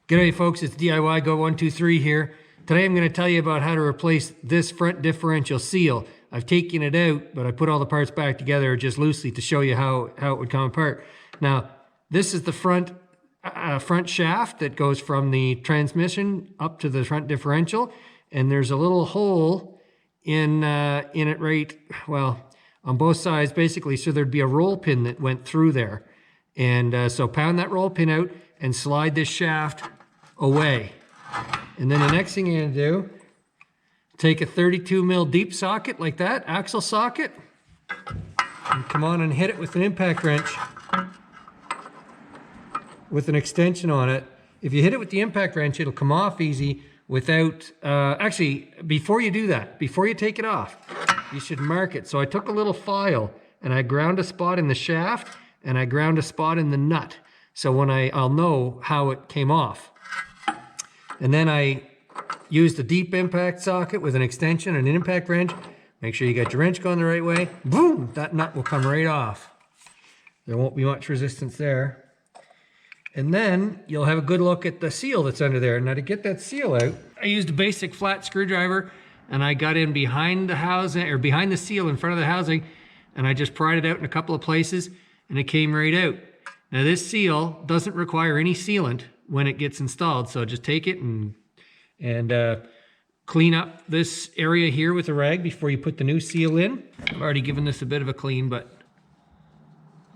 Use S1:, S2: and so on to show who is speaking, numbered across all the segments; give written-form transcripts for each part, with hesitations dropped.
S1: G'day folks, it's DIY Go 123 here. Today I'm going to tell you about how to replace this front differential seal. I've taken it out, but I put all the parts back together just loosely to show you how it would come apart. Now, this is the front shaft that goes from the transmission up to the front differential, and there's a little hole in it right, well, on both sides basically, so there'd be a roll pin that went through there. And so pound that roll pin out and slide this shaft away. And then the next thing you're gonna do, take a 32 mil deep socket like that, axle socket, and come on and hit it with an impact wrench with an extension on it. If you hit it with the impact wrench, it'll come off easy without, actually, before you do that, before you take it off, you should mark it. So I took a little file and I ground a spot in the shaft and I ground a spot in the nut. So when I'll know how it came off. And then I used a deep impact socket with an extension and an impact wrench. Make sure you got your wrench going the right way. Boom, that nut will come right off. There won't be much resistance there. And then you'll have a good look at the seal that's under there. Now to get that seal out, I used a basic flat screwdriver and I got in behind the housing, or behind the seal in front of the housing, and I just pried it out in a couple of places and it came right out. Now this seal doesn't require any sealant when it gets installed, so just take it and clean up this area here with a rag before you put the new seal in. I've already given this a bit of a clean, but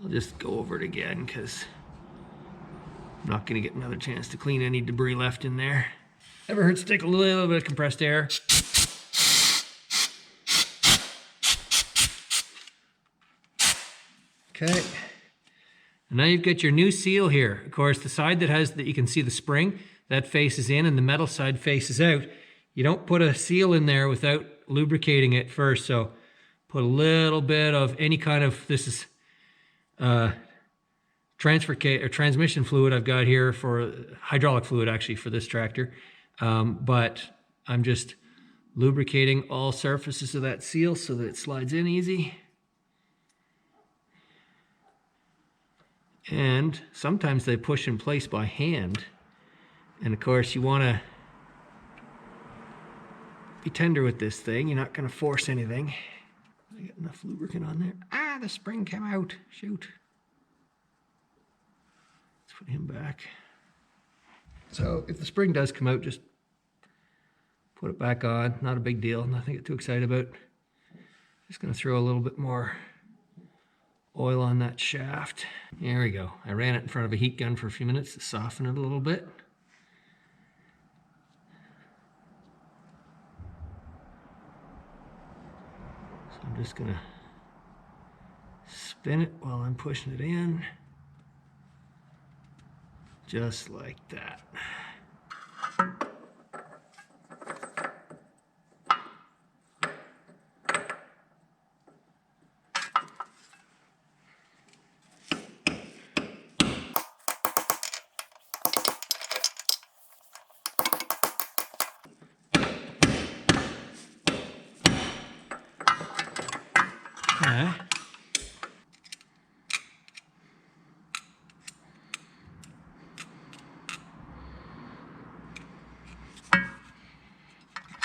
S1: I'll just go over it again because I'm not going to get another chance to clean any debris left in there. Never hurts to take a little bit of compressed air. Okay. And now you've got your new seal here. Of course, the side that you can see the spring, that faces in and the metal side faces out. You don't put a seal in there without lubricating it first. So put a little bit of any kind of, this is transmission fluid I've got here, for hydraulic fluid actually for this tractor. But I'm just lubricating all surfaces of that seal so that it slides in easy. And sometimes they push in place by hand. And of course you want to be tender with this thing. You're not going to force anything. I got enough lubricant on there. Ah, the spring came out. Shoot. Let's put him back. So if the spring does come out, just put it back on. Not a big deal. Nothing to get too excited about. Just going to throw a little bit more oil on that shaft. There we go. I ran it in front of a heat gun for a few minutes to soften it a little bit. So I'm just gonna spin it while I'm pushing it in. Just like that. Okay.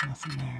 S1: Nothing there.